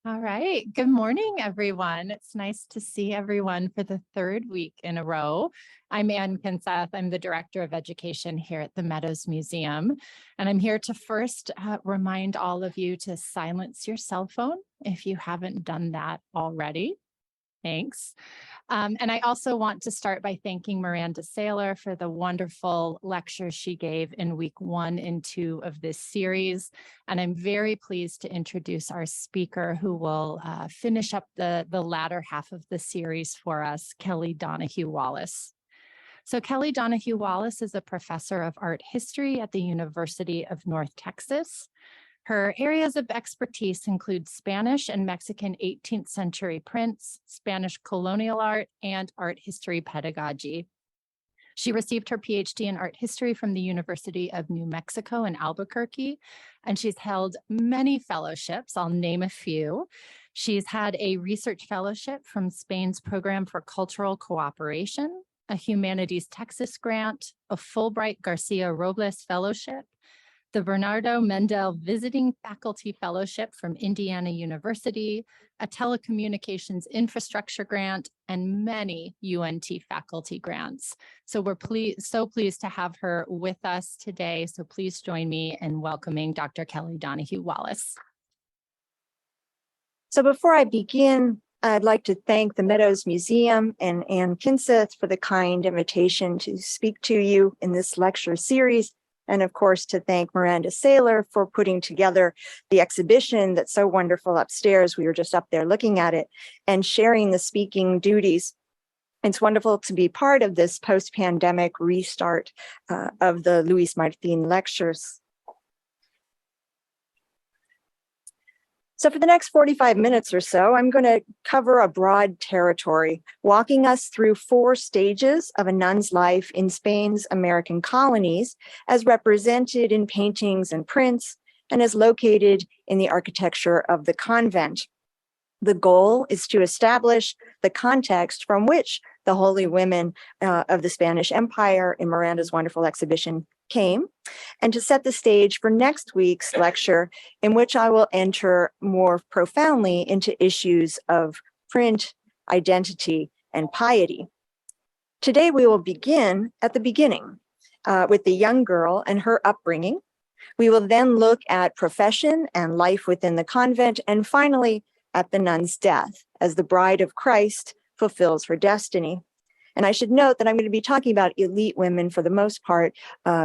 All right. Good morning, everyone. It's nice to see everyone for the third week in a row. I'm Ann Kinseth. I'm the Director of Education here at the Meadows Museum. And I'm here to first remind all of you to silence your cell phone if you haven't done that already. Thanks. And I also want to start by thanking Miranda Saylor for the wonderful lecture she gave in week 1 and 2 of this series. And I'm very pleased to introduce our speaker who will finish up the latter half of the series for us, Kelly Donahue Wallace. So Kelly Donahue Wallace is a professor of art history at the University of North Texas. Her areas of expertise include Spanish and Mexican 18th century prints, Spanish colonial art, and art history pedagogy. She received her PhD in art history from the University of New Mexico in Albuquerque, and she's held many fellowships. I'll name a few. She's had a research fellowship from Spain's Program for Cultural Cooperation, a Humanities Texas grant, a Fulbright Garcia Robles Fellowship, the Bernardo Mendel Visiting Faculty Fellowship from Indiana University, a Telecommunications Infrastructure Grant, and many UNT faculty grants. So we're so pleased to have her with us today. So please join me in welcoming Dr. Kelly Donahue Wallace. So before I begin, I'd like to thank the Meadows Museum and Ann Kinseth for the kind invitation to speak to you in this lecture series. And of course, to thank Miranda Saylor for putting together the exhibition that's so wonderful upstairs. We were just up there looking at it and sharing the speaking duties. It's wonderful to be part of this post-pandemic restart of the Luis Martin lectures. So for the next 45 minutes or so, I'm going to cover a broad territory, walking us through 4 stages of a nun's life in Spain's American colonies, as represented in paintings and prints, and as located in the architecture of the convent. The goal is to establish the context from which the holy women of the Spanish Empire in Miranda's wonderful exhibition came, and to set the stage for next week's lecture, in which I will enter more profoundly into issues of print, identity, and piety. Today, we will begin at the beginning with the young girl and her upbringing. We will then look at profession and life within the convent, and finally, at the nun's death, as the bride of Christ fulfills her destiny. And I should note that I'm going to be talking about elite women for the most part,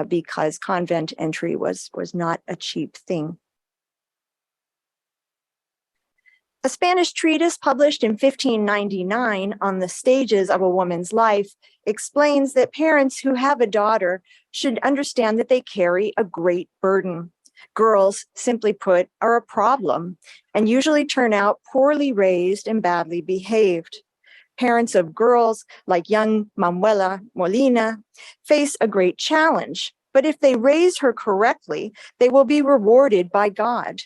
because convent entry was not a cheap thing. A Spanish treatise published in 1599 on the stages of a woman's life explains that parents who have a daughter should understand that they carry a great burden. Girls, simply put, are a problem and usually turn out poorly raised and badly behaved. Parents of girls, like young Manuela Molina, face a great challenge, but if they raise her correctly, they will be rewarded by God.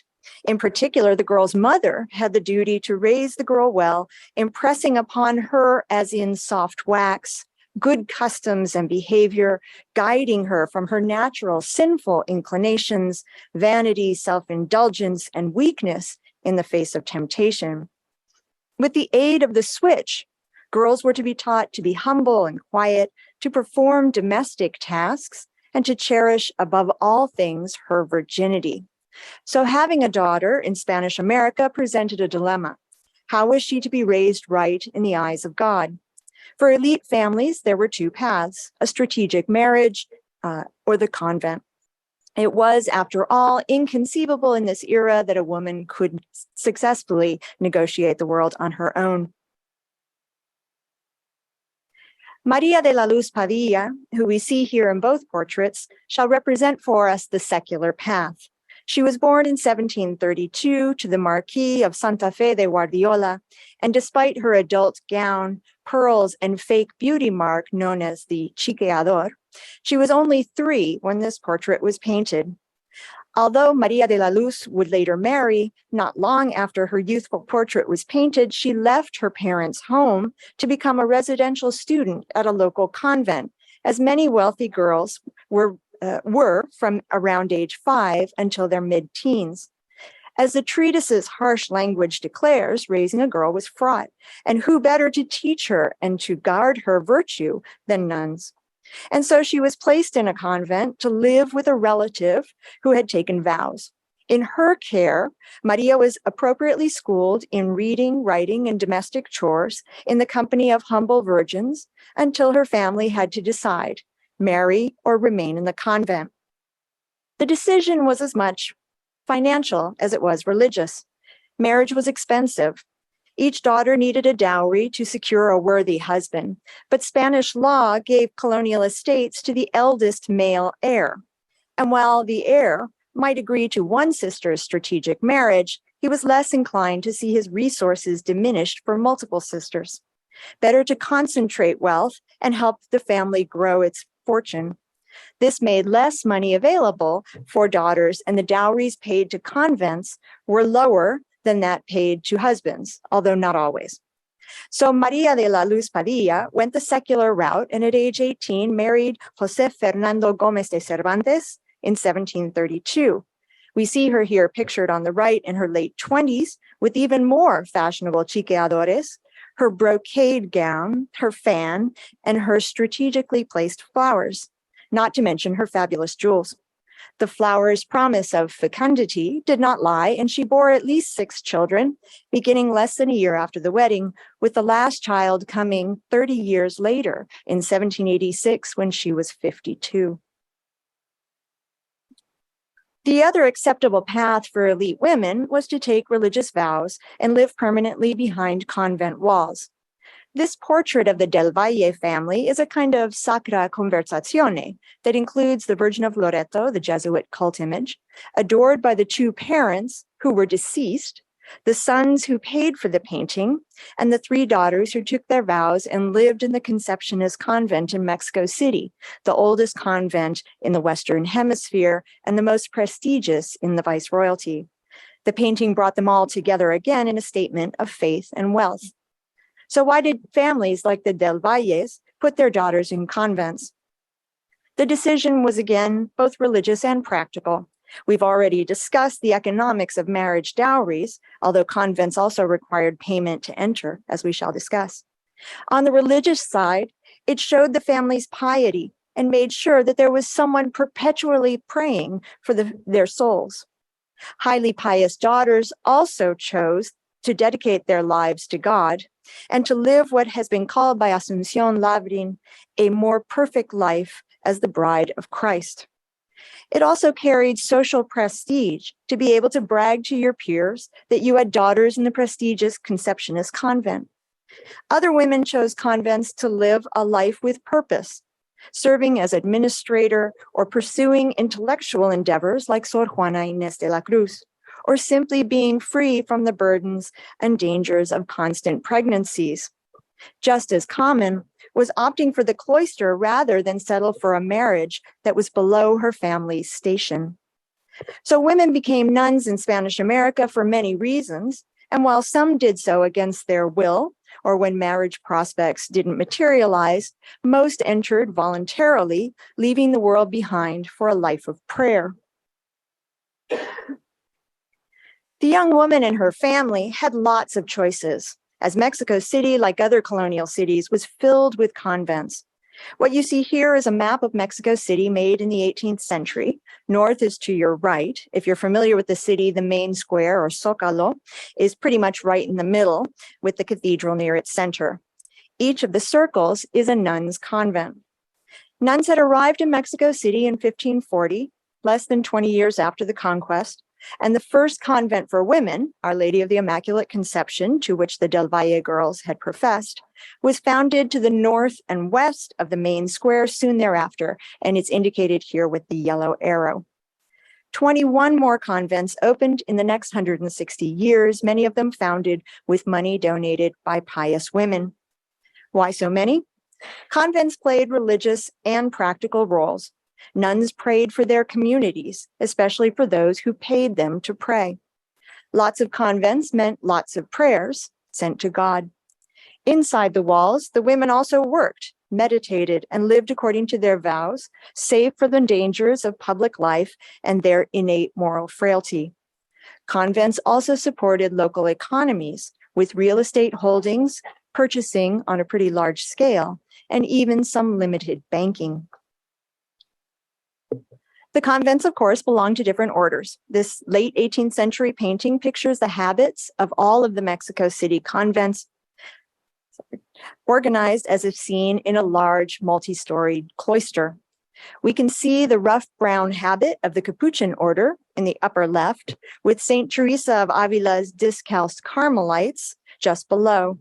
In particular, the girl's mother had the duty to raise the girl well, impressing upon her, as in soft wax, good customs and behavior, guiding her from her natural sinful inclinations, vanity, self-indulgence, and weakness in the face of temptation. With the aid of the switch, girls were to be taught to be humble and quiet, to perform domestic tasks, and to cherish above all things her virginity. So having a daughter in Spanish America presented a dilemma. How was she to be raised right in the eyes of God? For elite families, there were 2 paths, a strategic marriage or the convent. It was, after all, inconceivable in this era that a woman could successfully negotiate the world on her own. Maria de la Luz Padilla, who we see here in both portraits, shall represent for us the secular path. She was born in 1732 to the Marquis of Santa Fe de Guardiola, and despite her adult gown, pearls, and fake beauty mark known as the chiqueador, she was only 3 when this portrait was painted. Although Maria de la Luz would later marry, not long after her youthful portrait was painted, she left her parents' home to become a residential student at a local convent, as many wealthy girls were from around age 5 until their mid-teens. As the treatise's harsh language declares, raising a girl was fraught, and who better to teach her and to guard her virtue than nuns? And so she was placed in a convent to live with a relative who had taken vows. In her care, Maria was appropriately schooled in reading, writing, and domestic chores in the company of humble virgins until her family had to decide, marry or remain in the convent. The decision was as much financial as it was religious. Marriage was expensive. Each daughter needed a dowry to secure a worthy husband, but Spanish law gave colonial estates to the eldest male heir. And while the heir might agree to one sister's strategic marriage, he was less inclined to see his resources diminished for multiple sisters. Better to concentrate wealth and help the family grow its fortune. This made less money available for daughters, and the dowries paid to convents were lower than that paid to husbands, although not always. So Maria de la Luz Padilla went the secular route and at age 18 married José Fernando Gómez de Cervantes in 1732. We see her here pictured on the right in her late 20s with even more fashionable chiqueadores, her brocade gown, her fan, and her strategically placed flowers, not to mention her fabulous jewels. The flower's promise of fecundity did not lie, and she bore at least 6 children, beginning less than a year after the wedding, with the last child coming 30 years later in 1786 when she was 52. The other acceptable path for elite women was to take religious vows and live permanently behind convent walls. This portrait of the Del Valle family is a kind of sacra conversazione that includes the Virgin of Loreto, the Jesuit cult image, adored by the 2 parents who were deceased, the sons who paid for the painting, and the 3 daughters who took their vows and lived in the Conceptionist convent in Mexico City, the oldest convent in the Western Hemisphere and the most prestigious in the Viceroyalty. The painting brought them all together again in a statement of faith and wealth. So why did families like the Del Valles put their daughters in convents? The decision was again both religious and practical. We've already discussed the economics of marriage dowries, although convents also required payment to enter, as we shall discuss. On the religious side, it showed the family's piety and made sure that there was someone perpetually praying for their souls. Highly pious daughters also chose to dedicate their lives to God and to live what has been called by Asunción Lavrin a more perfect life as the bride of Christ. It also carried social prestige to be able to brag to your peers that you had daughters in the prestigious Conceptionist convent. Other women chose convents to live a life with purpose, serving as administrator or pursuing intellectual endeavors like Sor Juana Inés de la Cruz, or simply being free from the burdens and dangers of constant pregnancies. Just as common was opting for the cloister rather than settle for a marriage that was below her family's station. So women became nuns in Spanish America for many reasons, and while some did so against their will or when marriage prospects didn't materialize, most entered voluntarily, leaving the world behind for a life of prayer. The young woman and her family had lots of choices, as Mexico City, like other colonial cities, was filled with convents. What you see here is a map of Mexico City made in the 18th century. North is to your right. If you're familiar with the city, the main square, or Zócalo, is pretty much right in the middle, with the cathedral near its center. Each of the circles is a nun's convent. Nuns had arrived in Mexico City in 1540, less than 20 years after the conquest, and the first convent for women, Our Lady of the Immaculate Conception, to which the Del Valle girls had professed, was founded to the north and west of the main square soon thereafter, and it's indicated here with the yellow arrow. 21 more convents opened in the next 160 years, many of them founded with money donated by pious women. Why so many? Convents played religious and practical roles. Nuns prayed for their communities, especially for those who paid them to pray. Lots of convents meant lots of prayers sent to God. Inside the walls, the women also worked, meditated, and lived according to their vows, safe from the dangers of public life and their innate moral frailty. Convents also supported local economies with real estate holdings, purchasing on a pretty large scale, and even some limited banking. The convents, of course, belonged to different orders. This late 18th century painting pictures the habits of all of the Mexico City convents, organized as if seen in a large multi-storied cloister. We can see the rough brown habit of the Capuchin order in the upper left, with St. Teresa of Avila's discalced Carmelites just below.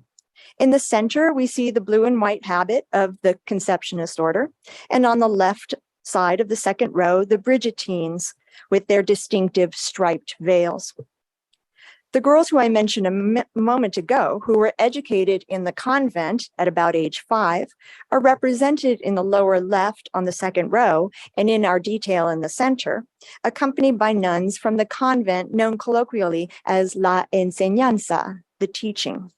In the center, we see the blue and white habit of the Conceptionist order, and on the left side of the second row, the Brigittines with their distinctive striped veils. The girls who I mentioned a moment ago, who were educated in the convent at about age 5, are represented in the lower left on the second row and in our detail in the center, accompanied by nuns from the convent known colloquially as La Enseñanza, the teaching.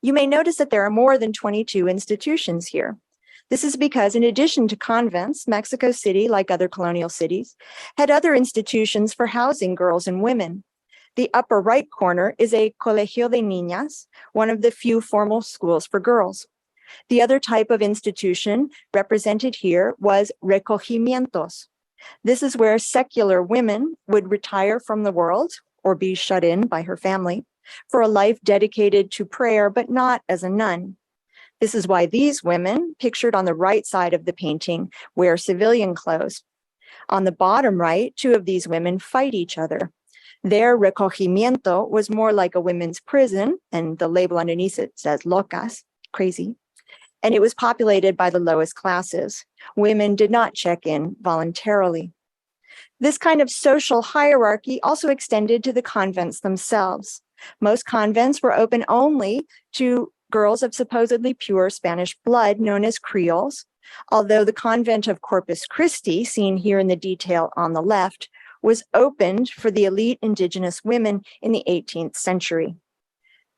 You may notice that there are more than 22 institutions here. This is because in addition to convents, Mexico City, like other colonial cities, had other institutions for housing girls and women. The upper right corner is a Colegio de Niñas, one of the few formal schools for girls. The other type of institution represented here was recogimientos. This is where secular women would retire from the world or be shut in by her family for a life dedicated to prayer, but not as a nun. This is why these women, pictured on the right side of the painting, wear civilian clothes. On the bottom right, 2 of these women fight each other. Their recogimiento was more like a women's prison, and the label underneath it says locas, crazy, and it was populated by the lowest classes. Women did not check in voluntarily. This kind of social hierarchy also extended to the convents themselves. Most convents were open only to girls of supposedly pure Spanish blood, known as Creoles, although the convent of Corpus Christi, seen here in the detail on the left, was opened for the elite indigenous women in the 18th century.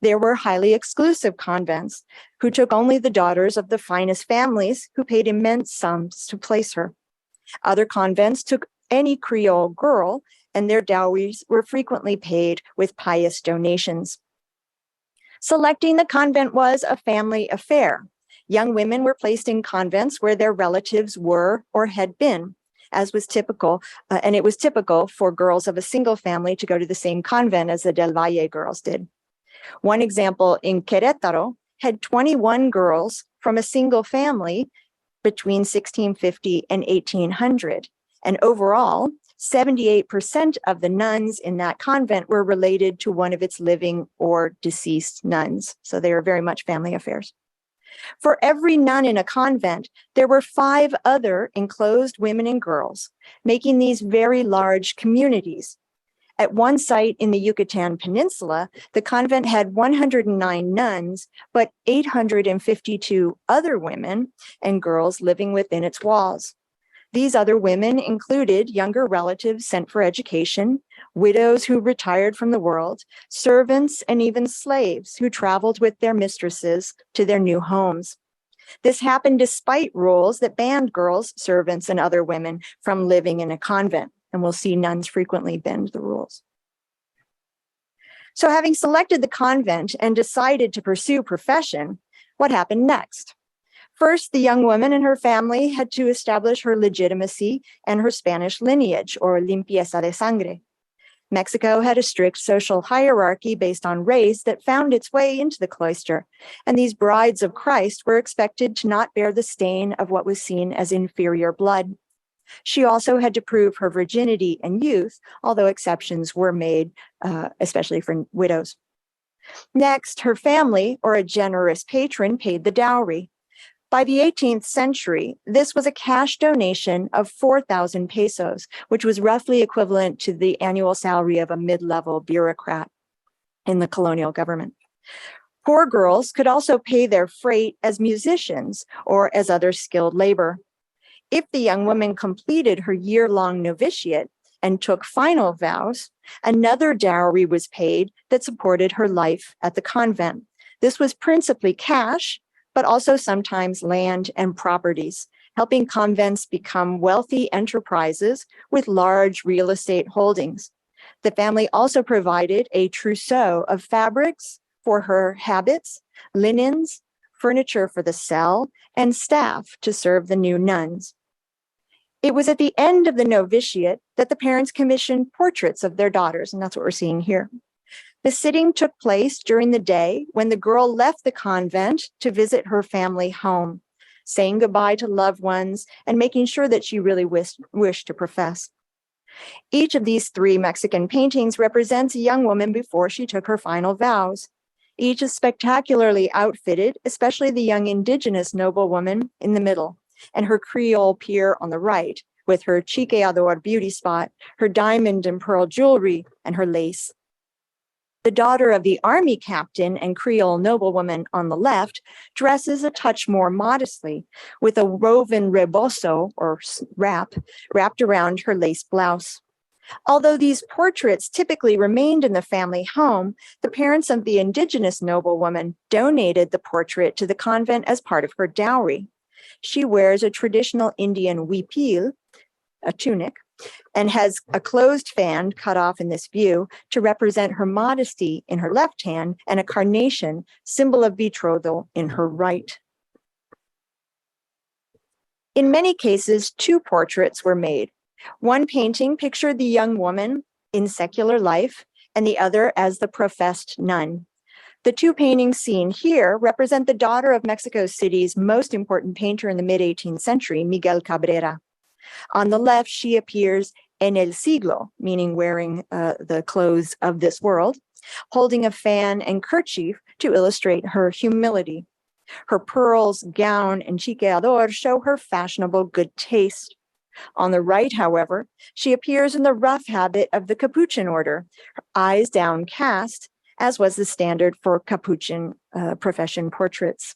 There were highly exclusive convents who took only the daughters of the finest families who paid immense sums to place her. Other convents took any Creole girl, and their dowries were frequently paid with pious donations. Selecting the convent was a family affair. Young women were placed in convents where their relatives were or had been, as was typical, and it was typical for girls of a single family to go to the same convent as the Del Valle girls did. One example in Querétaro had 21 girls from a single family between 1650 and 1800. And overall, 78% of the nuns in that convent were related to one of its living or deceased nuns. So they were very much family affairs. For every nun in a convent, there were 5 other enclosed women and girls, making these very large communities. At one site in the Yucatan Peninsula, the convent had 109 nuns, but 852 other women and girls living within its walls. These other women included younger relatives sent for education, widows who retired from the world, servants, and even slaves who traveled with their mistresses to their new homes. This happened despite rules that banned girls, servants, and other women from living in a convent, and we'll see nuns frequently bend the rules. So having selected the convent and decided to pursue profession, what happened next? First, the young woman and her family had to establish her legitimacy and her Spanish lineage, or limpieza de sangre. Mexico had a strict social hierarchy based on race that found its way into the cloister, and these brides of Christ were expected to not bear the stain of what was seen as inferior blood. She also had to prove her virginity and youth, although exceptions were made, especially for widows. Next, her family, or a generous patron, paid the dowry. By the 18th century, this was a cash donation of 4,000 pesos, which was roughly equivalent to the annual salary of a mid-level bureaucrat in the colonial government. Poor girls could also pay their freight as musicians or as other skilled labor. If the young woman completed her year-long novitiate and took final vows, another dowry was paid that supported her life at the convent. This was principally cash, but also sometimes land and properties, helping convents become wealthy enterprises with large real estate holdings. The family also provided a trousseau of fabrics for her habits, linens, furniture for the cell, and staff to serve the new nuns. It was at the end of the novitiate that the parents commissioned portraits of their daughters, and that's what we're seeing here. The sitting took place during the day when the girl left the convent to visit her family home, saying goodbye to loved ones and making sure that she really wished to profess. Each of these 3 Mexican paintings represents a young woman before she took her final vows. Each is spectacularly outfitted, especially the young indigenous noblewoman in the middle, and her Creole peer on the right, with her chiqueador beauty spot, her diamond and pearl jewelry, and her lace. The daughter of the army captain and Creole noblewoman on the left dresses a touch more modestly, with a woven rebozo, or wrap, wrapped around her lace blouse. Although these portraits typically remained in the family home, the parents of the indigenous noblewoman donated the portrait to the convent as part of her dowry. She wears a traditional Indian huipil, a tunic, and has a closed fan cut off in this view to represent her modesty in her left hand and a carnation, symbol of betrothal, in her right. In many cases, 2 portraits were made. One painting pictured the young woman in secular life, and the other as the professed nun. The 2 paintings seen here represent the daughter of Mexico City's most important painter in the mid-18th century, Miguel Cabrera. On the left, she appears en el siglo, meaning wearing the clothes of this world, holding a fan and kerchief to illustrate her humility. Her pearls, gown, and chiqueador show her fashionable good taste. On the right, however, she appears in the rough habit of the Capuchin order, her eyes downcast, as was the standard for Capuchin profession portraits.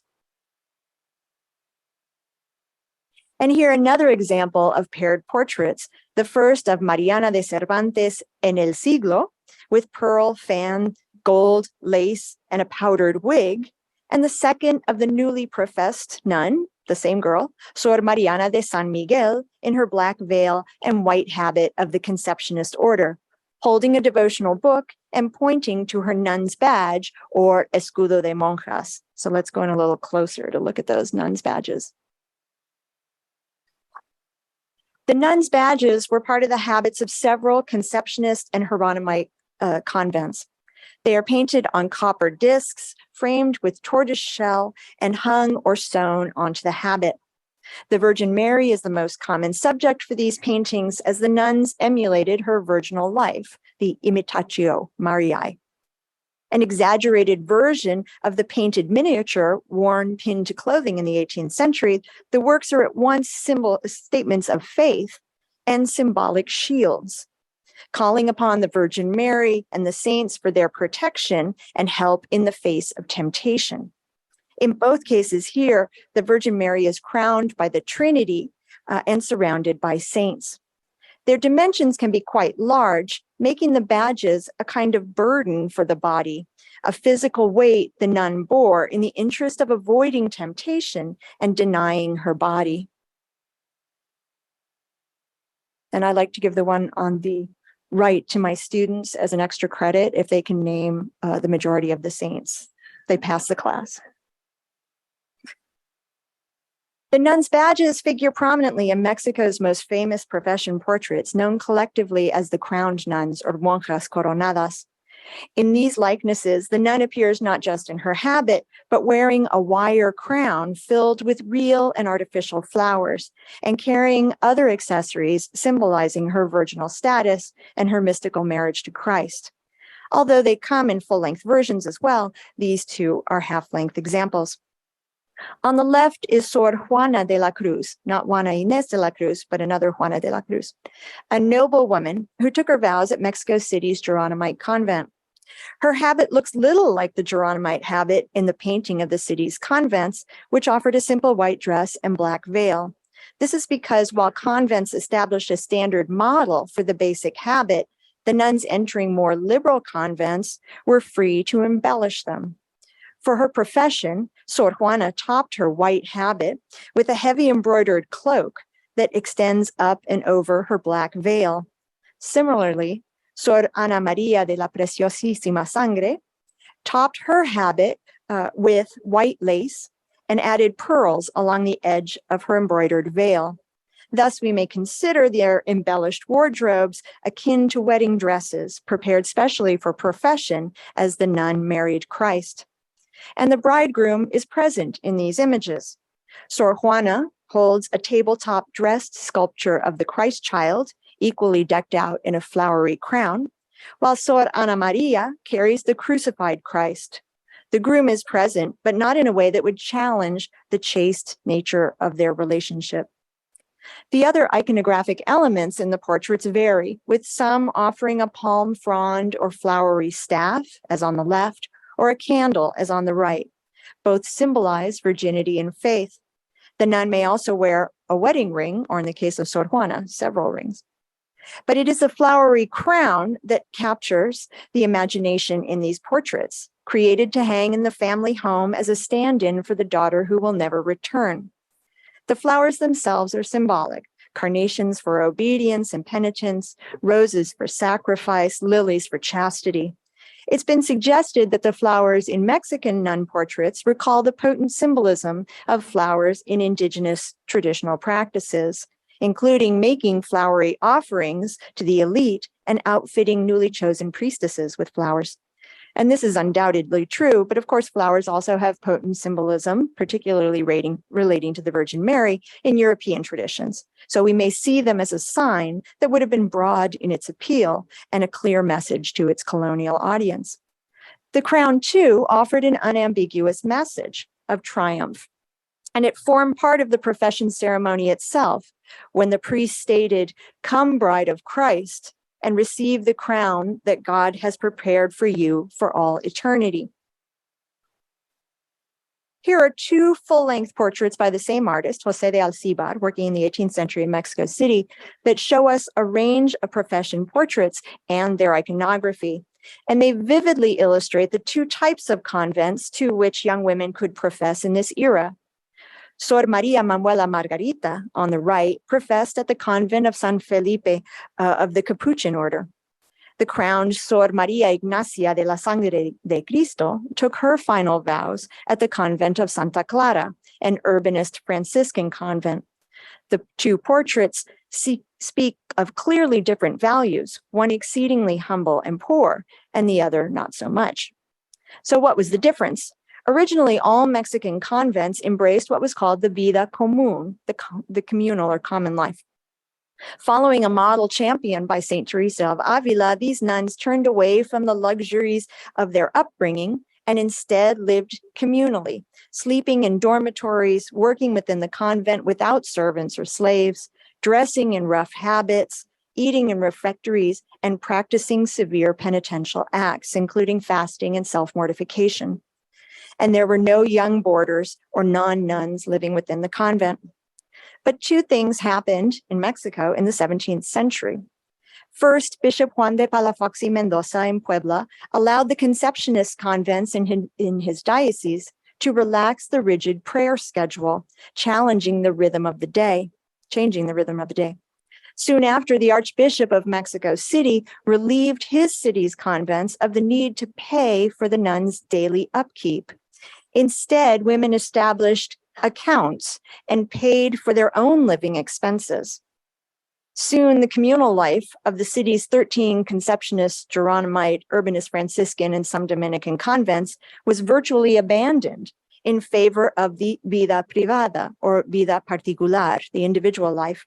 And here another example of paired portraits, the first of Mariana de Cervantes en el siglo, with pearl, fan, gold, lace, and a powdered wig, and the second of the newly professed nun, the same girl, Sor Mariana de San Miguel, in her black veil and white habit of the Conceptionist order, holding a devotional book and pointing to her nun's badge, or escudo de monjas. So let's go in a little closer to look at those nuns' badges. The nuns' badges were part of the habits of several Conceptionist and Hieronymite convents. They are painted on copper discs, framed with tortoise shell, and hung or sewn onto the habit. The Virgin Mary is the most common subject for these paintings, as the nuns emulated her virginal life, the Imitatio Mariae. An exaggerated version of the painted miniature worn pinned to clothing in the 18th century, the works are at once statements of faith and symbolic shields, calling upon the Virgin Mary and the saints for their protection and help in the face of temptation. In both cases here, the Virgin Mary is crowned by the Trinity and surrounded by saints. Their dimensions can be quite large, making the badges a kind of burden for the body, a physical weight the nun bore in the interest of avoiding temptation and denying her body. And I like to give the one on the right to my students as an extra credit if they can name the majority of the saints. They pass the class. The nuns' badges figure prominently in Mexico's most famous profession portraits, known collectively as the crowned nuns, or monjas coronadas. In these likenesses, the nun appears not just in her habit, but wearing a wire crown filled with real and artificial flowers, and carrying other accessories symbolizing her virginal status and her mystical marriage to Christ. Although they come in full-length versions as well, these 2 are half-length examples. On the left is Sor Juana de la Cruz, not Juana Inés de la Cruz, but another Juana de la Cruz, a noble woman who took her vows at Mexico City's Geronimite convent. Her habit looks little like the Geronimite habit in the painting of the city's convents, which offered a simple white dress and black veil. This is because while convents established a standard model for the basic habit, the nuns entering more liberal convents were free to embellish them. For her profession, Sor Juana topped her white habit with a heavy embroidered cloak that extends up and over her black veil. Similarly, Sor Ana Maria de la Preciosísima Sangre topped her habit with white lace and added pearls along the edge of her embroidered veil. Thus, we may consider their embellished wardrobes akin to wedding dresses prepared specially for profession as the nun married Christ. And the bridegroom is present in these images. Sor Juana holds a tabletop dressed sculpture of the Christ child, equally decked out in a flowery crown, while Sor Ana Maria carries the crucified Christ. The groom is present, but not in a way that would challenge the chaste nature of their relationship. The other iconographic elements in the portraits vary, with some offering a palm frond or flowery staff, as on the left, or a candle, as on the right. Both symbolize virginity and faith. The nun may also wear a wedding ring, or in the case of Sor Juana, several rings. But it is the flowery crown that captures the imagination in these portraits, created to hang in the family home as a stand-in for the daughter who will never return. The flowers themselves are symbolic: carnations for obedience and penitence, roses for sacrifice, lilies for chastity. It's been suggested that the flowers in Mexican nun portraits recall the potent symbolism of flowers in indigenous traditional practices, including making flowery offerings to the elite and outfitting newly chosen priestesses with flowers. And this is undoubtedly true, but of course, flowers also have potent symbolism, particularly relating to the Virgin Mary in European traditions. So we may see them as a sign that would have been broad in its appeal and a clear message to its colonial audience. The crown, too, offered an unambiguous message of triumph, and it formed part of the profession ceremony itself when the priest stated, "Come, bride of Christ, and receive the crown that God has prepared for you for all eternity." Here are two full-length portraits by the same artist, José de Alcíbar, working in the 18th century in Mexico City, that show us a range of profession portraits and their iconography. And they vividly illustrate the two types of convents to which young women could profess in this era. Sor Maria Manuela Margarita, on the right, professed at the convent of San Felipe of the Capuchin order. The crowned Sor Maria Ignacia de la Sangre de Cristo took her final vows at the convent of Santa Clara, an urbanist Franciscan convent. The two portraits speak of clearly different values, one exceedingly humble and poor, and the other not so much. So what was the difference? Originally, all Mexican convents embraced what was called the vida común, the communal or common life. Following a model championed by St. Teresa of Avila, these nuns turned away from the luxuries of their upbringing and instead lived communally, sleeping in dormitories, working within the convent without servants or slaves, dressing in rough habits, eating in refectories, and practicing severe penitential acts, including fasting and self-mortification. And there were no young boarders or non-nuns living within the convent. But two things happened in Mexico in the 17th century. First, Bishop Juan de Palafox y Mendoza in Puebla allowed the Conceptionist convents in his diocese to relax the rigid prayer schedule, changing the rhythm of the day. Soon after, the Archbishop of Mexico City relieved his city's convents of the need to pay for the nuns' daily upkeep. Instead, women established accounts and paid for their own living expenses. Soon, the communal life of the city's 13 Conceptionist, Geronimite, Urbanist, Franciscan, and some Dominican convents was virtually abandoned in favor of the vida privada, or vida particular, the individual life.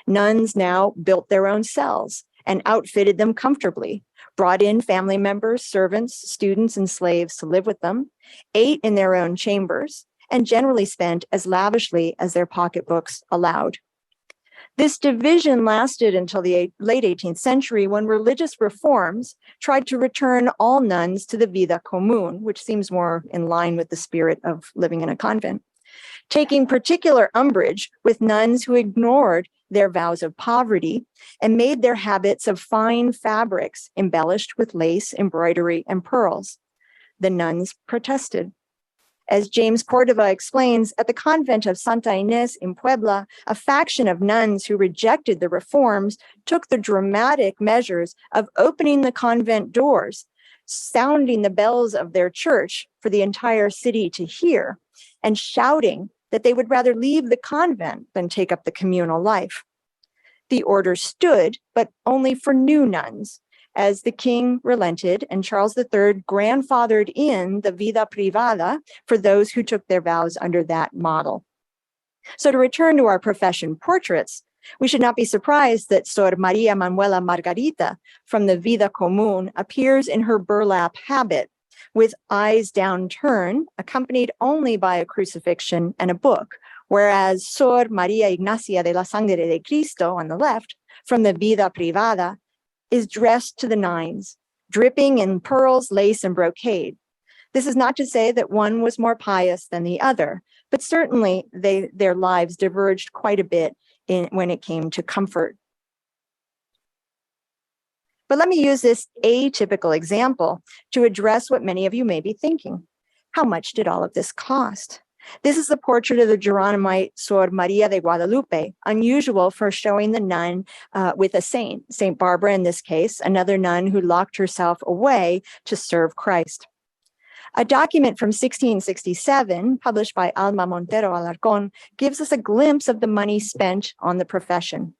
Nuns now built their own cells and outfitted them comfortably, brought in family members, servants, students, and slaves to live with them, ate in their own chambers, and generally spent as lavishly as their pocketbooks allowed. This division lasted until the late 18th century, when religious reforms tried to return all nuns to the vida común, which seems more in line with the spirit of living in a convent, taking particular umbrage with nuns who ignored their vows of poverty and made their habits of fine fabrics embellished with lace, embroidery, and pearls. The nuns protested. As James Cordova explains, at the convent of Santa Ynez in Puebla, a faction of nuns who rejected the reforms took the dramatic measures of opening the convent doors, sounding the bells of their church for the entire city to hear, and shouting that they would rather leave the convent than take up the communal life. The order stood, but only for new nuns, as the king relented and Charles III grandfathered in the vida privada for those who took their vows under that model. So to return to our profession portraits, we should not be surprised that Sor Maria Manuela Margarita from the Vida Común appears in her burlap habit, with eyes downturned, accompanied only by a crucifixion and a book, whereas Sor Maria Ignacia de la Sangre de Cristo on the left, from the Vida Privada, is dressed to the nines, dripping in pearls, lace, and brocade. This is not to say that one was more pious than the other, but certainly their lives diverged quite a bit when it came to comfort. But let me use this atypical example to address what many of you may be thinking. How much did all of this cost? This is the portrait of the Geronimite Sor Maria de Guadalupe, unusual for showing the nun with a saint, Saint Barbara in this case, another nun who locked herself away to serve Christ. A document from 1667, published by Alma Montero Alarcón, gives us a glimpse of the money spent on the profession.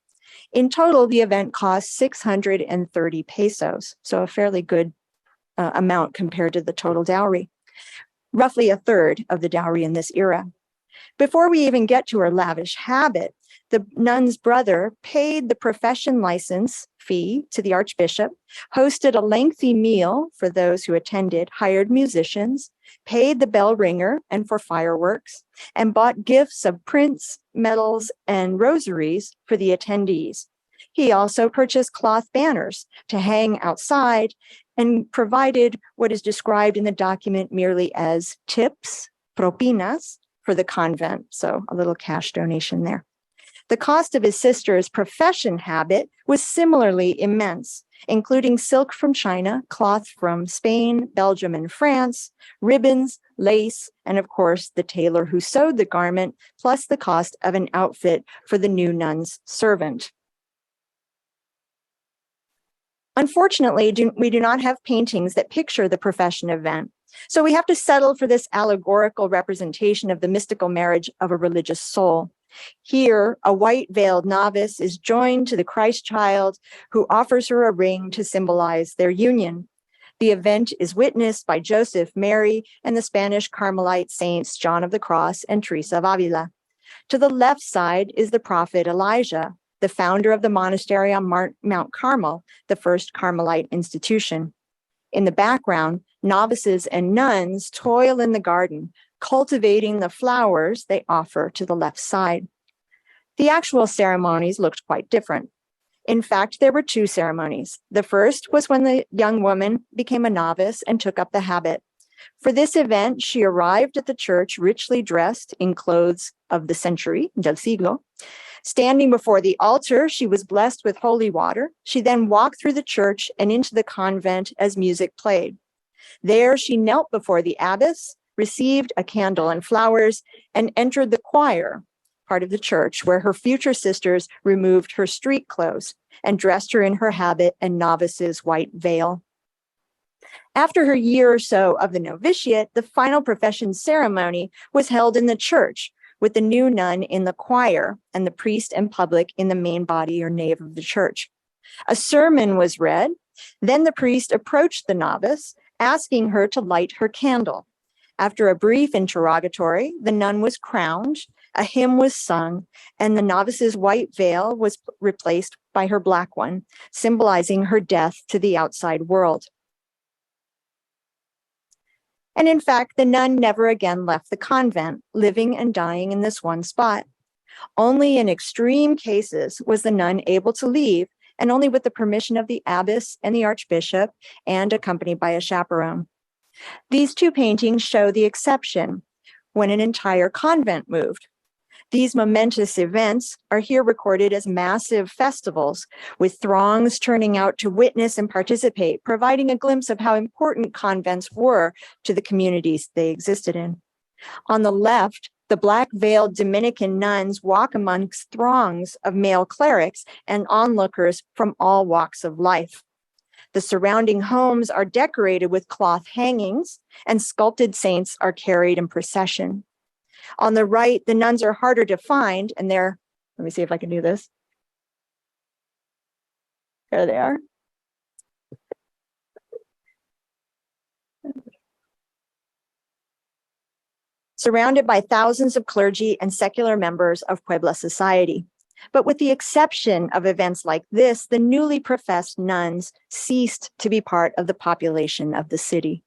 In total, the event cost 630 pesos, so a fairly good amount compared to the total dowry. Roughly a third of the dowry in this era. Before we even get to her lavish habit, the nun's brother paid the profession license fee to the archbishop, hosted a lengthy meal for those who attended, hired musicians, paid the bell ringer and for fireworks, and bought gifts of prints, medals, and rosaries for the attendees. He also purchased cloth banners to hang outside and provided what is described in the document merely as tips, propinas, for the convent, so a little cash donation there. The cost of his sister's profession habit was similarly immense, including silk from China, cloth from Spain, Belgium, and France, ribbons, lace, and of course, the tailor who sewed the garment, plus the cost of an outfit for the new nun's servant. Unfortunately, we do not have paintings that picture the profession event. So we have to settle for this allegorical representation of the mystical marriage of a religious soul. Here, a white-veiled novice is joined to the Christ child who offers her a ring to symbolize their union. The event is witnessed by Joseph, Mary, and the Spanish Carmelite saints John of the Cross and Teresa of Avila. To the left side is the prophet Elijah, the founder of the monastery on Mount Carmel, the first Carmelite institution. In the background, novices and nuns toil in the garden, cultivating the flowers they offer to the left side. The actual ceremonies looked quite different. In fact, there were two ceremonies. The first was when the young woman became a novice and took up the habit. For this event, she arrived at the church richly dressed in clothes of the century, del siglo. Standing before the altar, she was blessed with holy water. She then walked through the church and into the convent as music played. There, she knelt before the abbess, received a candle and flowers, and entered the choir, part of the church, where her future sisters removed her street clothes and dressed her in her habit and novice's white veil. After her year or so of the novitiate, the final profession ceremony was held in the church, with the new nun in the choir and the priest and public in the main body or nave of the church. A sermon was read. Then the priest approached the novice, asking her to light her candle. After a brief interrogatory, the nun was crowned, a hymn was sung, and the novice's white veil was replaced by her black one, symbolizing her death to the outside world. And in fact, the nun never again left the convent, living and dying in this one spot. Only in extreme cases was the nun able to leave, and only with the permission of the abbess and the archbishop, and accompanied by a chaperone. These two paintings show the exception, when an entire convent moved. These momentous events are here recorded as massive festivals, with throngs turning out to witness and participate, providing a glimpse of how important convents were to the communities they existed in. On the left, the black-veiled Dominican nuns walk amongst throngs of male clerics and onlookers from all walks of life. The surrounding homes are decorated with cloth hangings, and sculpted saints are carried in procession. On the right, the nuns are harder to find, and let me see if I can do this. There they are. Surrounded by thousands of clergy and secular members of Puebla society. But with the exception of events like this, the newly professed nuns ceased to be part of the population of the city.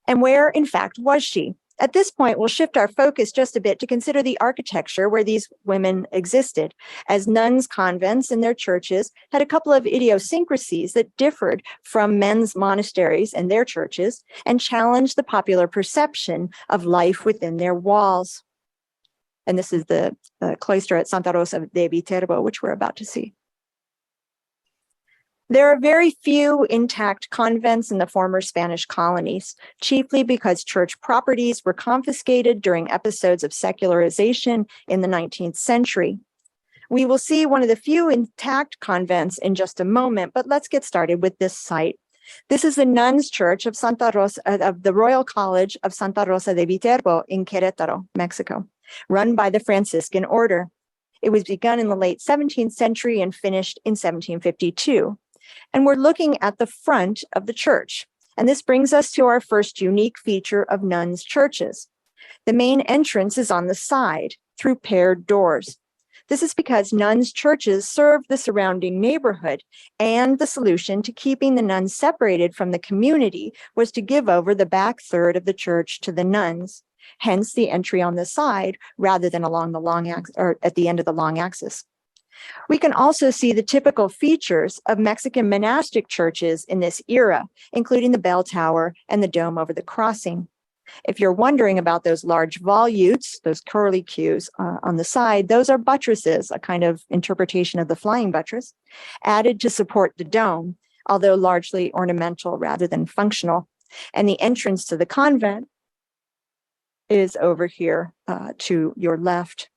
And where, in fact, was she? At this point, we'll shift our focus just a bit to consider the architecture where these women existed, as nuns' convents and their churches had a couple of idiosyncrasies that differed from men's monasteries and their churches and challenged the popular perception of life within their walls. And this is the cloister at Santa Rosa de Viterbo, which we're about to see. There are very few intact convents in the former Spanish colonies, chiefly because church properties were confiscated during episodes of secularization in the 19th century. We will see one of the few intact convents in just a moment, but let's get started with this site. This is the Nuns Church of Santa Rosa, of the Royal College of Santa Rosa de Viterbo in Querétaro, Mexico, run by the Franciscan order. It was begun in the late 17th century and finished in 1752. And we're looking at the front of the church. And this brings us to our first unique feature of nuns' churches. The main entrance is on the side through paired doors. This is because nuns' churches served the surrounding neighborhood, and the solution to keeping the nuns separated from the community was to give over the back third of the church to the nuns, hence the entry on the side rather than along the long axis or at the end of the long axis. We can also see the typical features of Mexican monastic churches in this era, including the bell tower and the dome over the crossing. If you're wondering about those large volutes, those curlicues on the side, those are buttresses, a kind of interpretation of the flying buttress, added to support the dome, although largely ornamental rather than functional. And the entrance to the convent is over here to your left.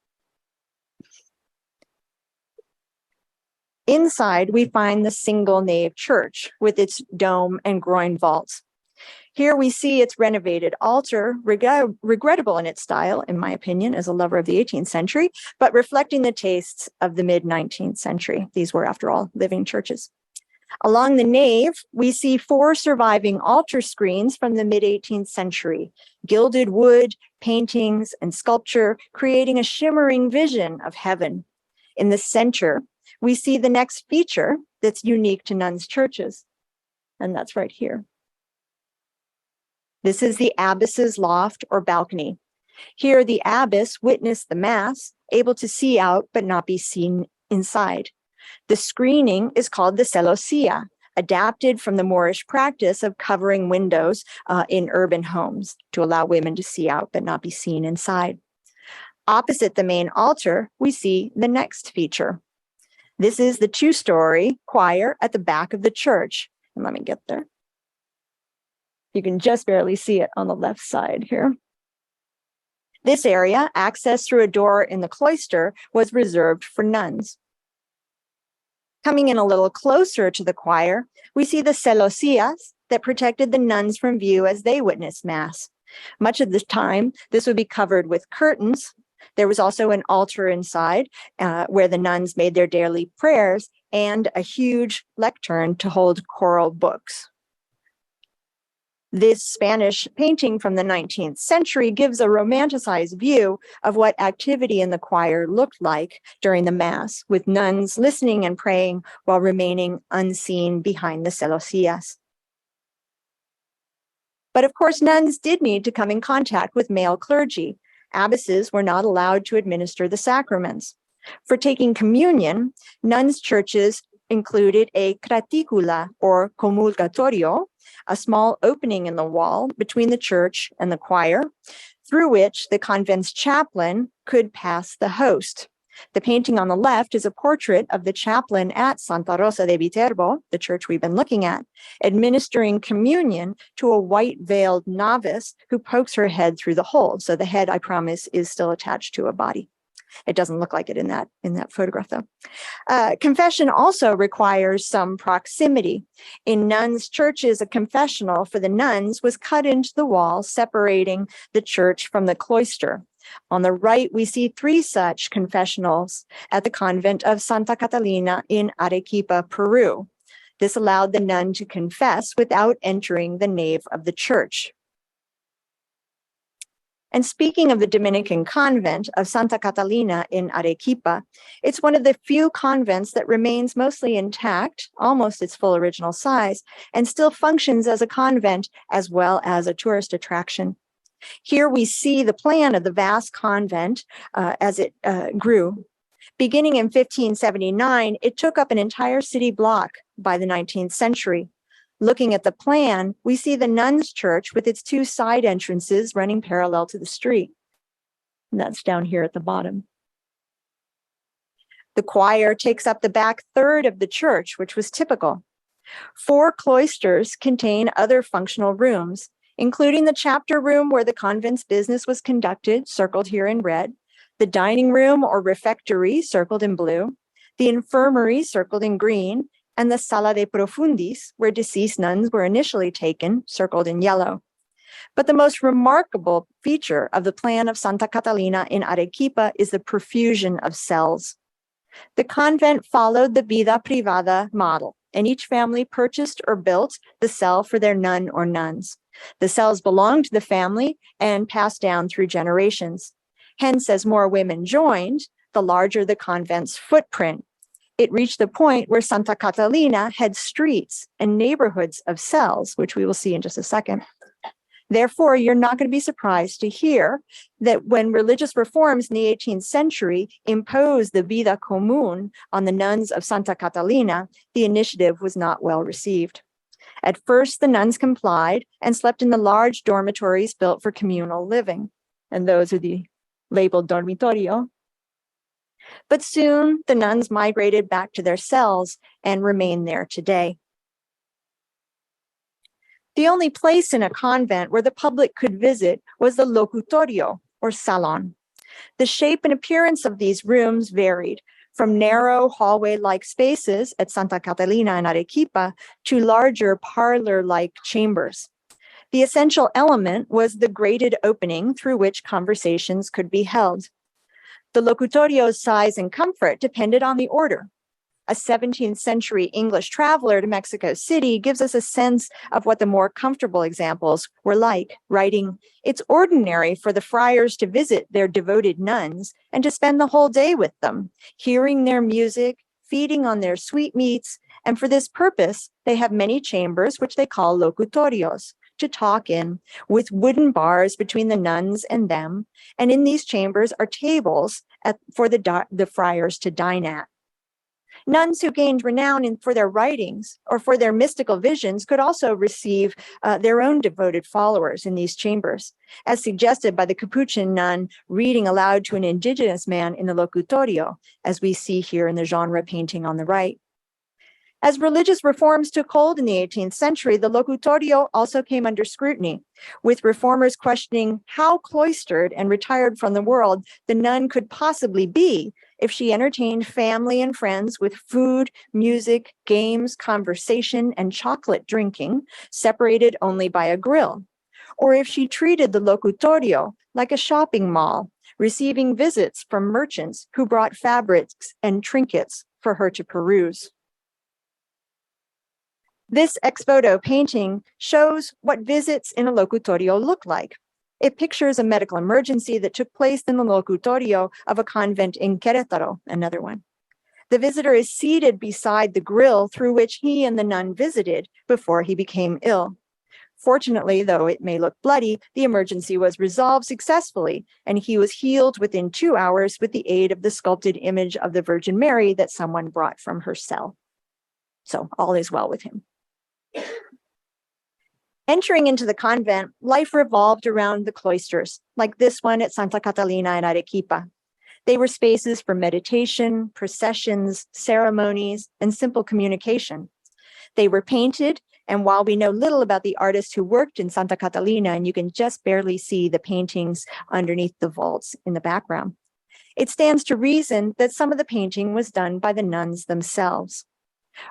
Inside, we find the single nave church with its dome and groin vaults. Here we see its renovated altar, regrettable in its style, in my opinion, as a lover of the 18th century, but reflecting the tastes of the mid-19th century. These were, after all, living churches. Along the nave, we see 4 surviving altar screens from the mid-18th century, gilded wood, paintings, and sculpture, creating a shimmering vision of heaven. In the center, we see the next feature that's unique to nuns' churches, and that's right here. This is the abbess's loft or balcony. Here, the abbess witnessed the mass, able to see out but not be seen inside. The screening is called the celosía, adapted from the Moorish practice of covering windows in urban homes to allow women to see out but not be seen inside. Opposite the main altar, we see the next feature. This is the 2-story choir at the back of the church. And let me get there. You can just barely see it on the left side here. This area, accessed through a door in the cloister, was reserved for nuns. Coming in a little closer to the choir, we see the celosías that protected the nuns from view as they witnessed Mass. Much of the time, this would be covered with curtains. There was also an altar inside where the nuns made their daily prayers and a huge lectern to hold choral books. This Spanish painting from the 19th century gives a romanticized view of what activity in the choir looked like during the Mass, with nuns listening and praying while remaining unseen behind the celosías. But of course, nuns did need to come in contact with male clergy. Abbesses were not allowed to administer the sacraments. For taking communion, nuns' churches included a craticula or comulgatorio, a small opening in the wall between the church and the choir, through which the convent's chaplain could pass the host. The painting on the left is a portrait of the chaplain at Santa Rosa de Viterbo, the church we've been looking at, administering communion to a white-veiled novice who pokes her head through the hole. So the head, I promise, is still attached to a body. It doesn't look like it in that photograph, though. Confession also requires some proximity. In nuns' churches, a confessional for the nuns was cut into the wall, separating the church from the cloister. On the right, we see 3 such confessionals at the convent of Santa Catalina in Arequipa, Peru. This allowed the nun to confess without entering the nave of the church. And speaking of the Dominican convent of Santa Catalina in Arequipa, it's one of the few convents that remains mostly intact, almost its full original size, and still functions as a convent as well as a tourist attraction. Here we see the plan of the vast convent as it grew. Beginning in 1579, it took up an entire city block by the 19th century. Looking at the plan, we see the nuns' church with its 2 side entrances running parallel to the street. And that's down here at the bottom. The choir takes up the back third of the church, which was typical. 4 cloisters contain other functional rooms, including the chapter room where the convent's business was conducted, circled here in red, the dining room or refectory, circled in blue, the infirmary, circled in green, and the Sala de Profundis, where deceased nuns were initially taken, circled in yellow. But the most remarkable feature of the plan of Santa Catalina in Arequipa is the profusion of cells. The convent followed the vida privada model, and each family purchased or built the cell for their nun or nuns. The cells belonged to the family and passed down through generations. Hence, as more women joined, the larger the convent's footprint. It reached the point where Santa Catalina had streets and neighborhoods of cells, which we will see in just a second. Therefore, you're not going to be surprised to hear that when religious reforms in the 18th century imposed the vida común on the nuns of Santa Catalina, the initiative was not well received. At first, the nuns complied and slept in the large dormitories built for communal living, and those are the labeled dormitorio. But soon, the nuns migrated back to their cells and remain there today. The only place in a convent where the public could visit was the locutorio, or salon. The shape and appearance of these rooms varied, from narrow hallway-like spaces at Santa Catalina and Arequipa to larger parlor-like chambers. The essential element was the grated opening through which conversations could be held. The locutorio's size and comfort depended on the order. A 17th century English traveler to Mexico City gives us a sense of what the more comfortable examples were like, writing, "It's ordinary for the friars to visit their devoted nuns and to spend the whole day with them, hearing their music, feeding on their sweetmeats, and for this purpose, they have many chambers which they call locutorios, to talk in, with wooden bars between the nuns and them, and in these chambers are tables for the friars to dine at." Nuns who gained renown for their writings or for their mystical visions could also receive their own devoted followers in these chambers, as suggested by the Capuchin nun reading aloud to an indigenous man in the locutorio, as we see here in the genre painting on the right. As religious reforms took hold in the 18th century, the locutorio also came under scrutiny, with reformers questioning how cloistered and retired from the world the nun could possibly be if she entertained family and friends with food, music, games, conversation, and chocolate drinking, separated only by a grill, or if she treated the locutorio like a shopping mall, receiving visits from merchants who brought fabrics and trinkets for her to peruse. This ex voto painting shows what visits in a locutorio look like. It pictures a medical emergency that took place in the locutorio of a convent in Querétaro, another one. The visitor is seated beside the grill through which he and the nun visited before he became ill. Fortunately, though it may look bloody, the emergency was resolved successfully, and he was healed within 2 hours with the aid of the sculpted image of the Virgin Mary that someone brought from her cell. So all is well with him. Entering into the convent, life revolved around the cloisters, like this one at Santa Catalina in Arequipa. They were spaces for meditation, processions, ceremonies, and simple communication. They were painted, and while we know little about the artist who worked in Santa Catalina, and you can just barely see the paintings underneath the vaults in the background, it stands to reason that some of the painting was done by the nuns themselves.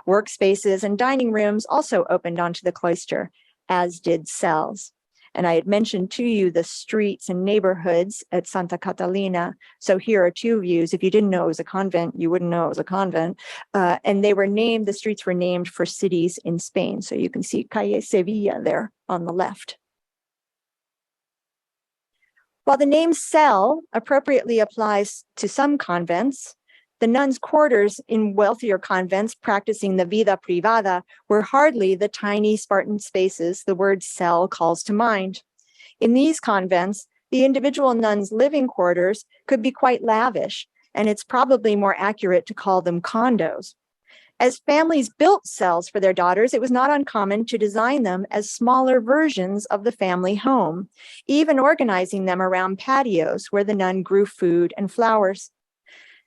Workspaces and dining rooms also opened onto the cloister, as did cells. And I had mentioned to you the streets and neighborhoods at Santa Catalina. So here are two views. If you didn't know it was a convent, you wouldn't know it was a convent. And the streets were named for cities in Spain. So you can see Calle Sevilla there on the left. While the name cell appropriately applies to some convents, the nuns' quarters in wealthier convents practicing the vida privada were hardly the tiny Spartan spaces the word cell calls to mind. In these convents, the individual nuns' living quarters could be quite lavish, and it's probably more accurate to call them condos. As families built cells for their daughters, it was not uncommon to design them as smaller versions of the family home, even organizing them around patios where the nun grew food and flowers.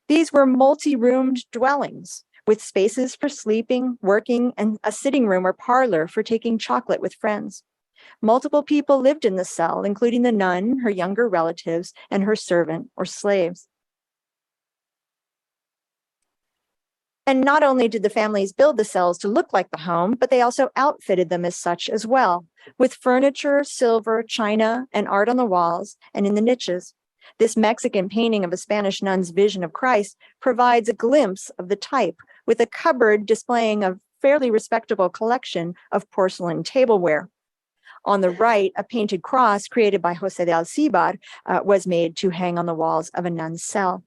These were multi-roomed dwellings with spaces for sleeping, working, and a sitting room or parlor for taking chocolate with friends. Multiple people lived in the cell, including the nun, her younger relatives, and her servant or slaves. And not only did the families build the cells to look like the home, but they also outfitted them as such as well, with furniture, silver, china, and art on the walls and in the niches. This Mexican painting of a Spanish nun's vision of Christ provides a glimpse of the type, with a cupboard displaying a fairly respectable collection of porcelain tableware. On the right, a painted cross created by José de Alcíbar was made to hang on the walls of a nun's cell.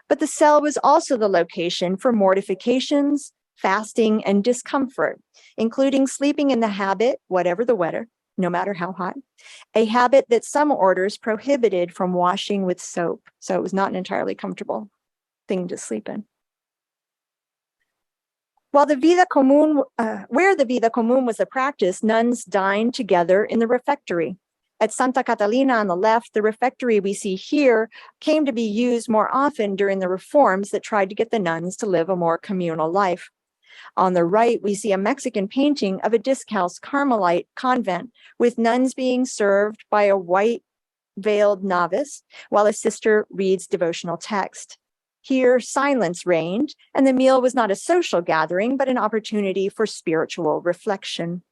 But the cell was also the location for mortifications, fasting, and discomfort, including sleeping in the habit, whatever the weather, no matter how hot, a habit that some orders prohibited from washing with soap. So it was not an entirely comfortable thing to sleep in. While where the vida común was the practice, nuns dined together in the refectory. At Santa Catalina on the left, the refectory we see here came to be used more often during the reforms that tried to get the nuns to live a more communal life. On the right, we see a Mexican painting of a discalced Carmelite convent with nuns being served by a white-veiled novice while a sister reads devotional text. Here, silence reigned, and the meal was not a social gathering, but an opportunity for spiritual reflection.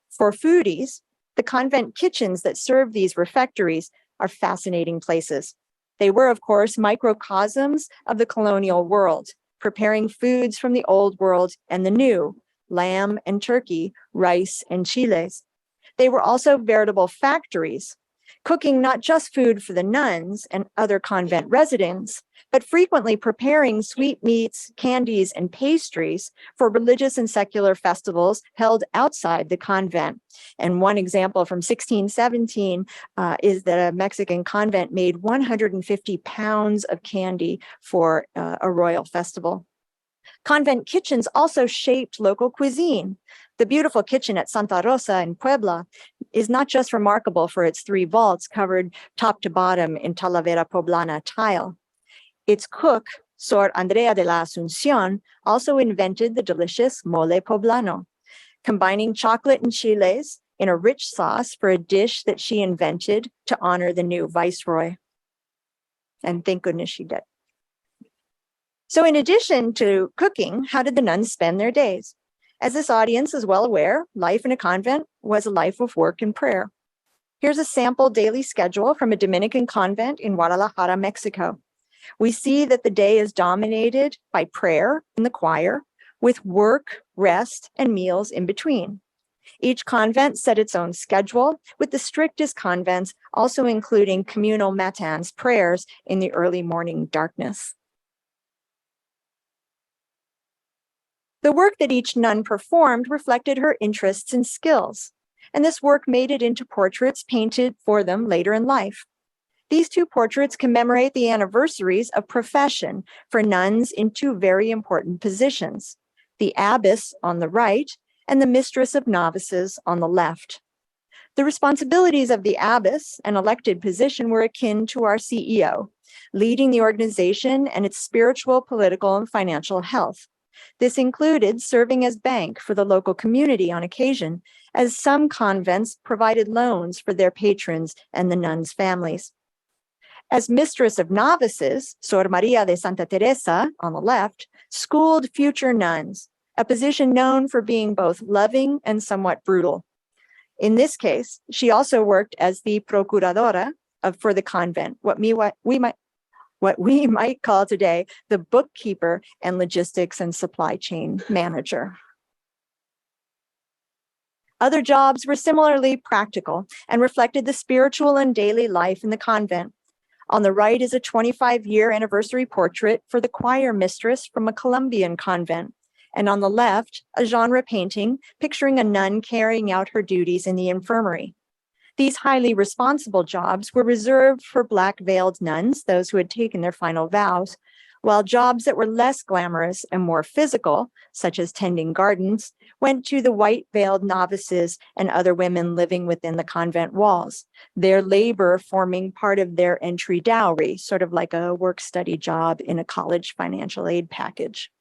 For foodies, the convent kitchens that serve these refectories are fascinating places. They were, of course, microcosms of the colonial world, preparing foods from the old world and the new, lamb and turkey, rice and chiles. They were also veritable factories, cooking not just food for the nuns and other convent residents, but frequently preparing sweetmeats, candies, and pastries for religious and secular festivals held outside the convent. And one example from 1617 is that a Mexican convent made 150 pounds of candy for a royal festival. Convent kitchens also shaped local cuisine. The beautiful kitchen at Santa Rosa in Puebla is not just remarkable for its 3 vaults covered top to bottom in Talavera Poblana tile. Its cook, Sor Andrea de la Asunción, also invented the delicious mole poblano, combining chocolate and chiles in a rich sauce for a dish that she invented to honor the new viceroy. And thank goodness she did. So in addition to cooking, how did the nuns spend their days? As this audience is well aware, life in a convent was a life of work and prayer. Here's a sample daily schedule from a Dominican convent in Guadalajara, Mexico. We see that the day is dominated by prayer in the choir, with work, rest, and meals in between. Each convent set its own schedule, with the strictest convents also including communal matins prayers in the early morning darkness. The work that each nun performed reflected her interests and skills, and this work made it into portraits painted for them later in life. These 2 portraits commemorate the anniversaries of profession for nuns in 2 very important positions, the abbess on the right and the mistress of novices on the left. The responsibilities of the abbess, an elected position, were akin to our CEO, leading the organization and its spiritual, political, and financial health. This included serving as bank for the local community on occasion, as some convents provided loans for their patrons and the nuns' families. As mistress of novices, Sor Maria de Santa Teresa, on the left, schooled future nuns, a position known for being both loving and somewhat brutal. In this case, she also worked as the procuradora for the convent, what we might call today the bookkeeper and logistics and supply chain manager. Other jobs were similarly practical and reflected the spiritual and daily life in the convent. On the right is a 25-year anniversary portrait for the choir mistress from a Colombian convent. And on the left, a genre painting picturing a nun carrying out her duties in the infirmary. These highly responsible jobs were reserved for black-veiled nuns, those who had taken their final vows, while jobs that were less glamorous and more physical, such as tending gardens, went to the white-veiled novices and other women living within the convent walls, their labor forming part of their entry dowry, sort of like a work-study job in a college financial aid package.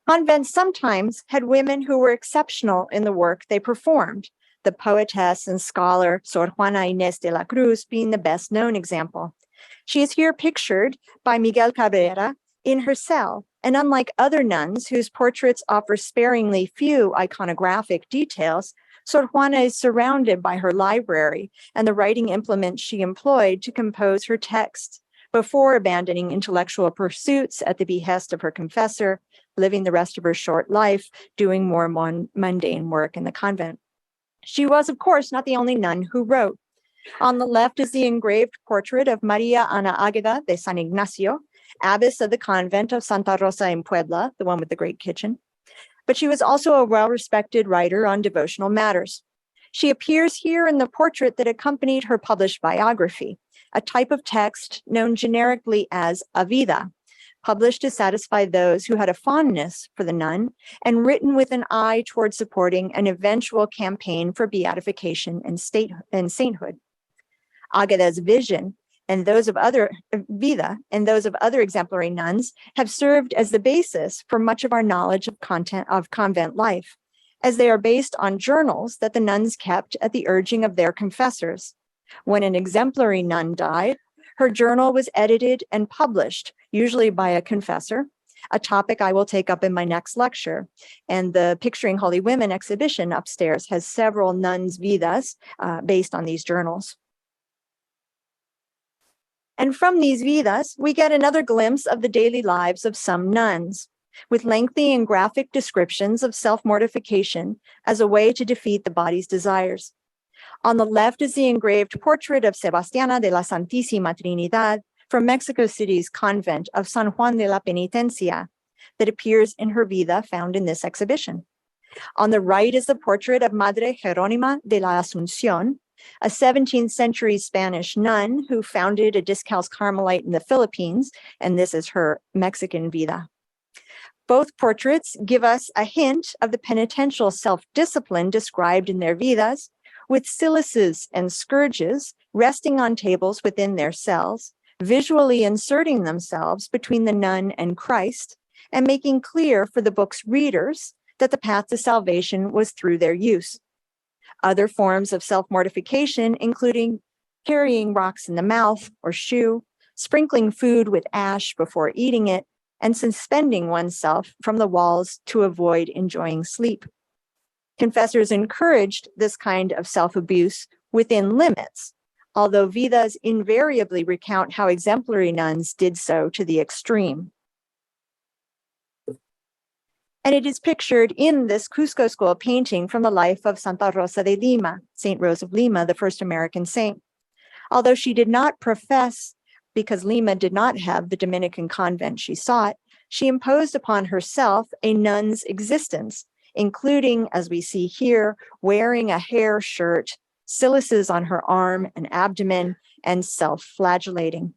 Convents sometimes had women who were exceptional in the work they performed, the poetess and scholar Sor Juana Inés de la Cruz being the best known example. She is here pictured by Miguel Cabrera in her cell, and unlike other nuns whose portraits offer sparingly few iconographic details, Sor Juana is surrounded by her library and the writing implements she employed to compose her texts before abandoning intellectual pursuits at the behest of her confessor, living the rest of her short life doing more mundane work in the convent. She was, of course, not the only nun who wrote. On the left is the engraved portrait of Maria Ana Águeda de San Ignacio, abbess of the convent of Santa Rosa in Puebla, the one with the great kitchen. But she was also a well-respected writer on devotional matters. She appears here in the portrait that accompanied her published biography, a type of text known generically as a vida, published to satisfy those who had a fondness for the nun and written with an eye toward supporting an eventual campaign for beatification and sainthood. Águeda's vision and those of other exemplary nuns have served as the basis for much of our knowledge of convent life, as they are based on journals that the nuns kept at the urging of their confessors. When an exemplary nun died, her journal was edited and published, usually by a confessor, a topic I will take up in my next lecture. And the Picturing Holy Women exhibition upstairs has several nuns' vidas based on these journals. And from these vidas, we get another glimpse of the daily lives of some nuns, with lengthy and graphic descriptions of self-mortification as a way to defeat the body's desires. On the left is the engraved portrait of Sebastiana de la Santísima Trinidad from Mexico City's convent of San Juan de la Penitencia that appears in her vida found in this exhibition. On the right is the portrait of Madre Jerónima de la Asunción, a 17th century Spanish nun who founded a Discalced Carmelite in the Philippines, and this is her Mexican vida. Both portraits give us a hint of the penitential self-discipline described in their vidas, with cilices and scourges resting on tables within their cells, visually inserting themselves between the nun and Christ, and making clear for the book's readers that the path to salvation was through their use. Other forms of self-mortification, including carrying rocks in the mouth or shoe, sprinkling food with ash before eating it, and suspending oneself from the walls to avoid enjoying sleep. Confessors encouraged this kind of self-abuse within limits, although vidas invariably recount how exemplary nuns did so to the extreme. And it is pictured in this Cusco School painting from the life of Santa Rosa de Lima, Saint Rose of Lima, the first American saint. Although she did not profess, because Lima did not have the Dominican convent she sought, she imposed upon herself a nun's existence, including, as we see here, wearing a hair shirt, cilices on her arm and abdomen, and self-flagellating.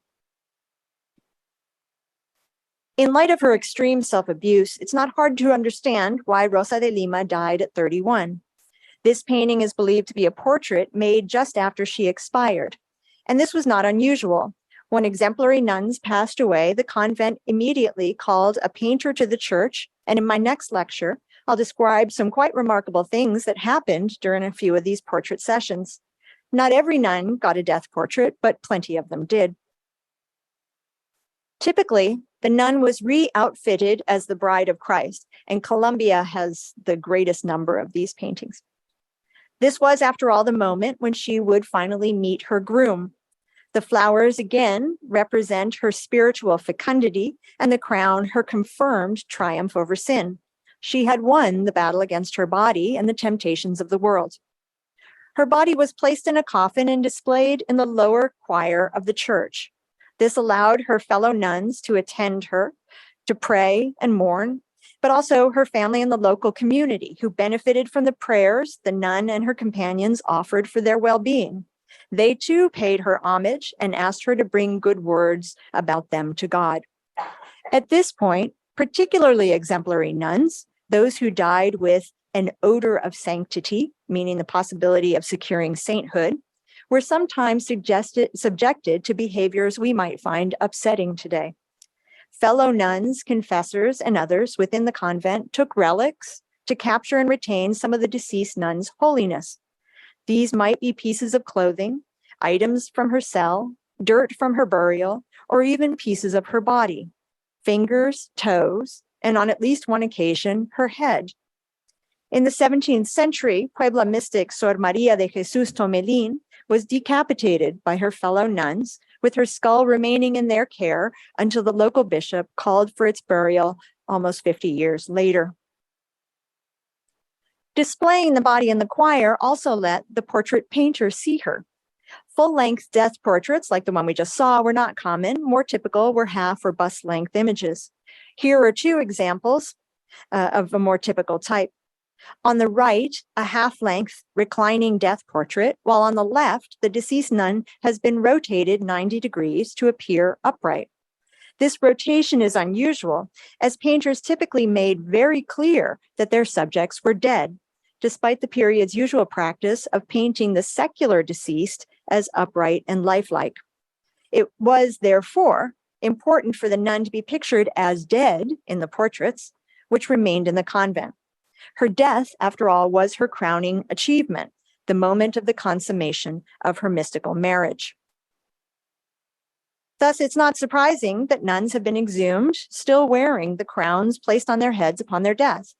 In light of her extreme self-abuse, it's not hard to understand why Rosa de Lima died at 31. This painting is believed to be a portrait made just after she expired. And this was not unusual. When exemplary nuns passed away, the convent immediately called a painter to the church. And in my next lecture, I'll describe some quite remarkable things that happened during a few of these portrait sessions. Not every nun got a death portrait, but plenty of them did. Typically, the nun was re-outfitted as the bride of Christ, and Colombia has the greatest number of these paintings. This was, after all, the moment when she would finally meet her groom. The flowers, again, represent her spiritual fecundity, and the crown, her confirmed triumph over sin. She had won the battle against her body and the temptations of the world. Her body was placed in a coffin and displayed in the lower choir of the church. This allowed her fellow nuns to attend her, to pray and mourn, but also her family and the local community who benefited from the prayers the nun and her companions offered for their well-being. They too paid her homage and asked her to bring good words about them to God. At this point, particularly exemplary nuns, those who died with an odor of sanctity, meaning the possibility of securing sainthood, were sometimes subjected to behaviors we might find upsetting today. Fellow nuns, confessors, and others within the convent took relics to capture and retain some of the deceased nun's holiness. These might be pieces of clothing, items from her cell, dirt from her burial, or even pieces of her body, fingers, toes, and on at least one occasion, her head. In the 17th century, Puebla mystic Sor Maria de Jesus Tomelin was decapitated by her fellow nuns, with her skull remaining in their care until the local bishop called for its burial almost 50 years later. Displaying the body in the choir also let the portrait painter see her. Full-length death portraits, like the one we just saw, were not common. More typical were half or bust-length images. Here are two examples of a more typical type. On the right, a half-length reclining death portrait, while on the left, the deceased nun has been rotated 90 degrees to appear upright. This rotation is unusual, as painters typically made very clear that their subjects were dead, despite the period's usual practice of painting the secular deceased as upright and lifelike. It was, therefore, important for the nun to be pictured as dead in the portraits, which remained in the convent. Her death, after all, was her crowning achievement, the moment of the consummation of her mystical marriage. Thus, it's not surprising that nuns have been exhumed, still wearing the crowns placed on their heads upon their death.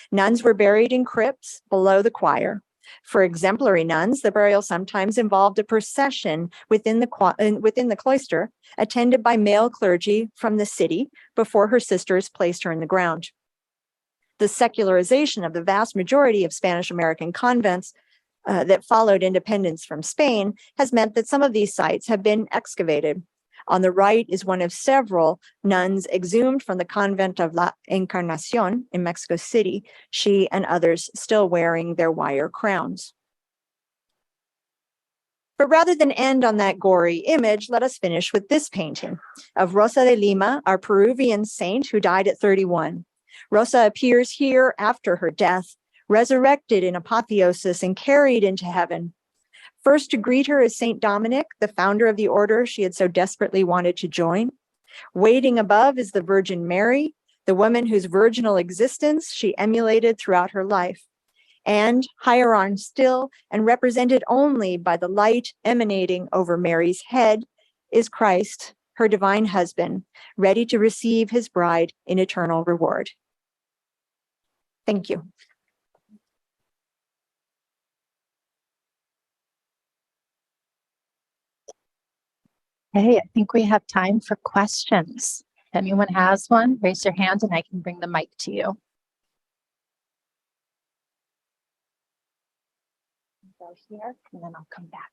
Nuns were buried in crypts below the choir. For exemplary nuns, the burial sometimes involved a procession within the cloister, attended by male clergy from the city before her sisters placed her in the ground. The secularization of the vast majority of Spanish American convents that followed independence from Spain has meant that some of these sites have been excavated. On the right is one of several nuns exhumed from the convent of La Encarnacion in Mexico City, she and others still wearing their wire crowns. But rather than end on that gory image, let us finish with this painting of Rosa de Lima, our Peruvian saint who died at 31. Rosa appears here after her death, resurrected in apotheosis and carried into heaven. First to greet her is Saint Dominic, the founder of the order she had so desperately wanted to join. Waiting above is the Virgin Mary, the woman whose virginal existence she emulated throughout her life. And higher on still, and represented only by the light emanating over Mary's head, is Christ, her divine husband, ready to receive his bride in eternal reward. Thank you. Hey, I think we have time for questions. If anyone has one, raise your hand and I can bring the mic to you. Go here and then I'll come back.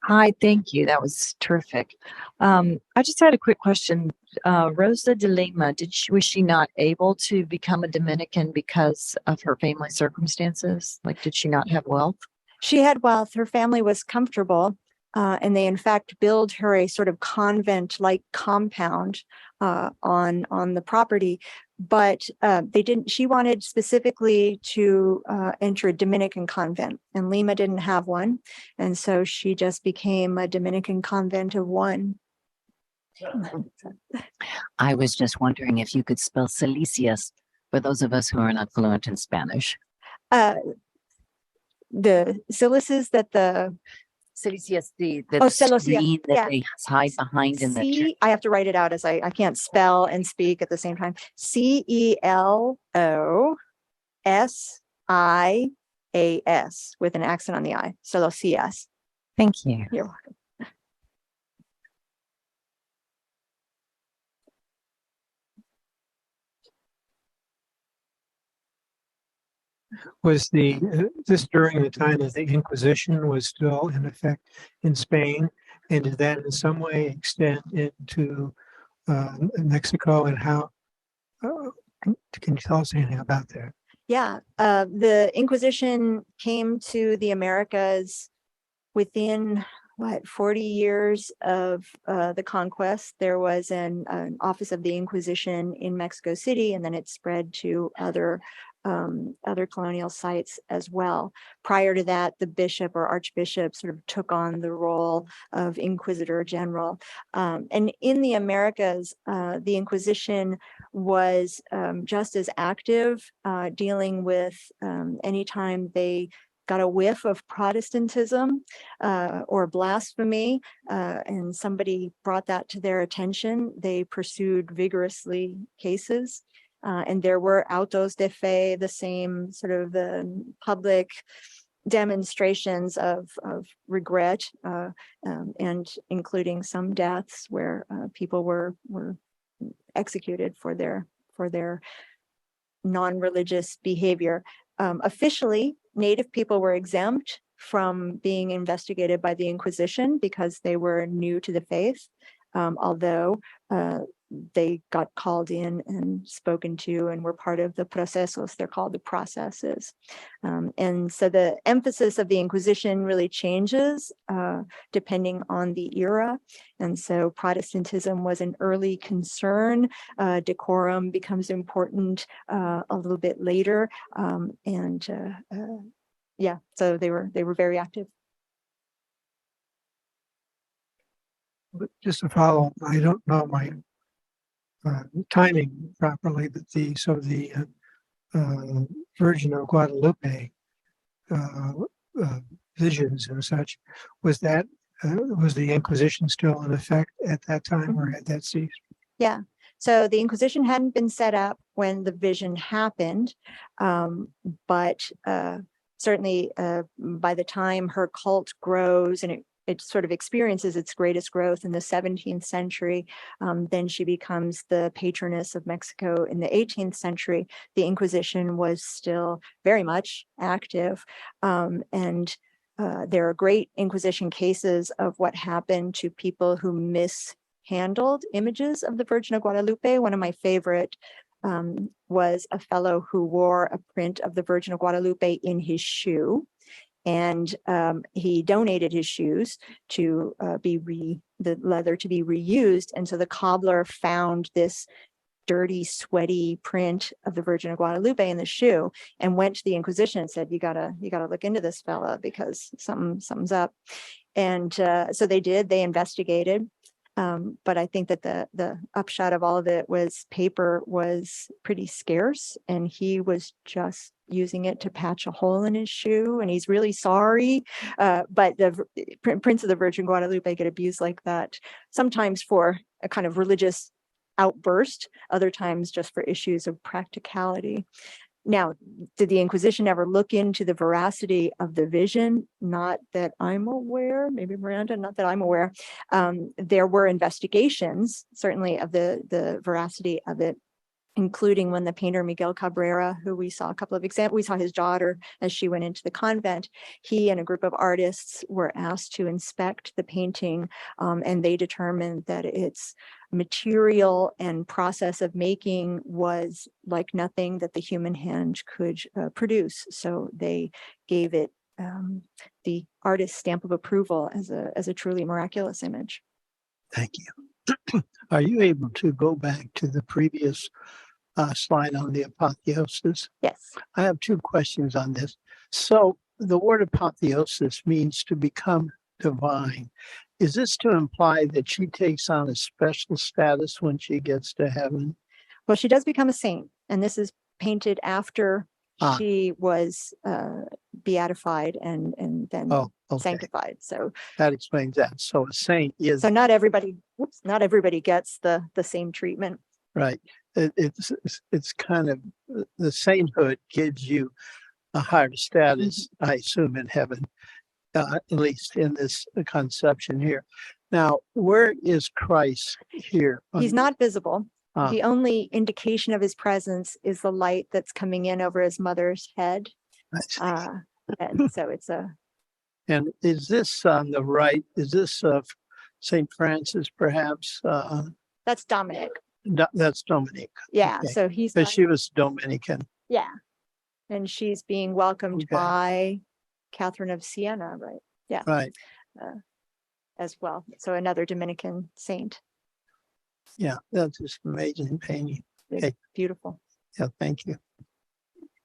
Hi, thank you. That was terrific. I just had a quick question. Rosa de Lima, was she not able to become a Dominican because of her family circumstances? Like, did she not have wealth? She had wealth. Her family was comfortable. And they in fact build her a sort of convent-like compound on the property. But they didn't. She wanted specifically to enter a Dominican convent, and Lima didn't have one, and so she just became a Dominican convent of one. I was just wondering if you could spell Silesius for those of us who are not fluent in Spanish. The silices that the Silesius, the celosia, screen that yeah. they hide behind in the church. I have to write it out as I can't spell and speak at the same time. Celosias with an accent on the I. Celosias. Thank you. You're welcome. Was this during the time that the Inquisition was still in effect in Spain, and did that in some way extend into Mexico? And how can you tell us anything about that? Yeah, the Inquisition came to the Americas within 40 years of the conquest. There was an office of the Inquisition in Mexico City, and then it spread to other colonial sites as well. Prior to that, the bishop or archbishop sort of took on the role of Inquisitor General. And in the Americas, the Inquisition was just as active, dealing with anytime they got a whiff of Protestantism or blasphemy, and somebody brought that to their attention, they pursued vigorously cases. And there were autos de fe, the same sort of public demonstrations of regret, and including some deaths where people were executed for their non-religious behavior. Officially, Native people were exempt from being investigated by the Inquisition because they were new to the faith, although they got called in and spoken to and were part of the procesos. They're called the processes. And so the emphasis of the Inquisition really changes depending on the era. And so Protestantism was an early concern. Decorum becomes important a little bit later. Yeah, so they were very active. But just to follow, I don't know my timing properly, but the Virgin of Guadalupe visions and such, was the Inquisition still in effect at that time, or had that ceased? Yeah. So the Inquisition hadn't been set up when the vision happened, but certainly by the time her cult grows and it sort of experiences its greatest growth in the 17th century. Then she becomes the patroness of Mexico in the 18th century. The Inquisition was still very much active. And there are great Inquisition cases of what happened to people who mishandled images of the Virgin of Guadalupe. One of my favorite was a fellow who wore a print of the Virgin of Guadalupe in his shoe. And he donated his shoes to the leather to be reused. And so the cobbler found this dirty, sweaty print of the Virgin of Guadalupe in the shoe and went to the Inquisition and said, you gotta look into this fella because something's up. And so they did. They investigated. But I think that the upshot of all of it was paper was pretty scarce, and he was just using it to patch a hole in his shoe, and he's really sorry. But the Prince of the Virgin Guadalupe get abused like that, sometimes for a kind of religious outburst, other times just for issues of practicality. Now, did the Inquisition ever look into the veracity of the vision? Not that I'm aware, maybe Miranda, not that I'm aware. There were investigations, certainly, of the veracity of it, including when the painter Miguel Cabrera, who we saw a couple of examples, we saw his daughter as she went into the convent. He and a group of artists were asked to inspect the painting, and they determined that its material and process of making was like nothing that the human hand could produce. So they gave it the artist's stamp of approval as a truly miraculous image. Thank you. Are you able to go back to the previous slide on the apotheosis? Yes. I have two questions on this. So the word apotheosis means to become divine. Is this to imply that she takes on a special status when she gets to heaven? Well, she does become a saint, and this is painted after Ah. she was beatified and then Oh, okay. sanctified. So That explains that. So a saint is not everybody gets the same treatment. right. It's kind of the sainthood gives you a higher status, I assume, in heaven, at least in this conception here. Now, where is Christ here? He's not visible. Ah. The only indication of his presence is the light that's coming in over his mother's head. I see. And so it's And is this on the right? Is this St. Francis, perhaps? that's Dominic. That's Dominic. Yeah. Okay. So he's But she was Dominican. yeah. And she's being welcomed Okay. by Catherine of Siena, right? Yeah. Right. As well. So another Dominican saint. Yeah, that's just amazing painting. It's beautiful. Yeah, thank you.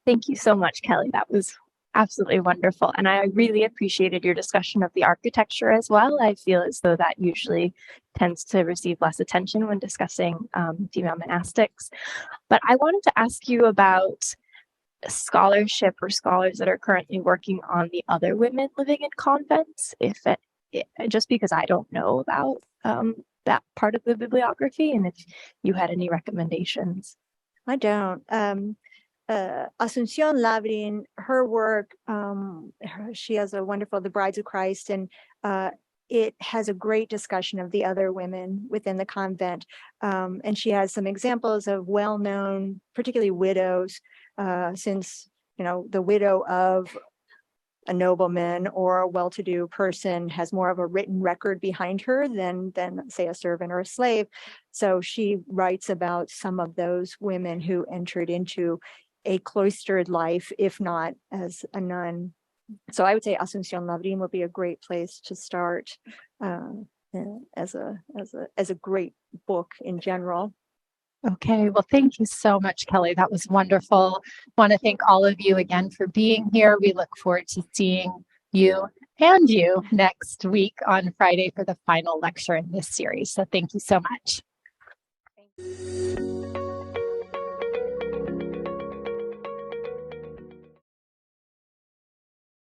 Thank you so much, Kelly. That was absolutely wonderful. And I really appreciated your discussion of the architecture as well. I feel as though that usually tends to receive less attention when discussing female monastics. But I wanted to ask you about scholarship or scholars that are currently working on the other women living in convents, just because I don't know about that part of the bibliography, and if you had any recommendations. I don't. Asuncion Labrin, her work, she has a wonderful The Brides of Christ, and it has a great discussion of the other women within the convent. And she has some examples of well-known, particularly widows, since, the widow of a nobleman or a well-to-do person has more of a written record behind her than say a servant or a slave. So she writes about some of those women who entered into a cloistered life, if not as a nun. So I would say Asuncion Labrin would be a great place to start as a great book in general. Okay, well, thank you so much, Kelly. That was wonderful. Want to thank all of you again for being here. We look forward to seeing you next week on Friday for the final lecture in this series. So thank you so much.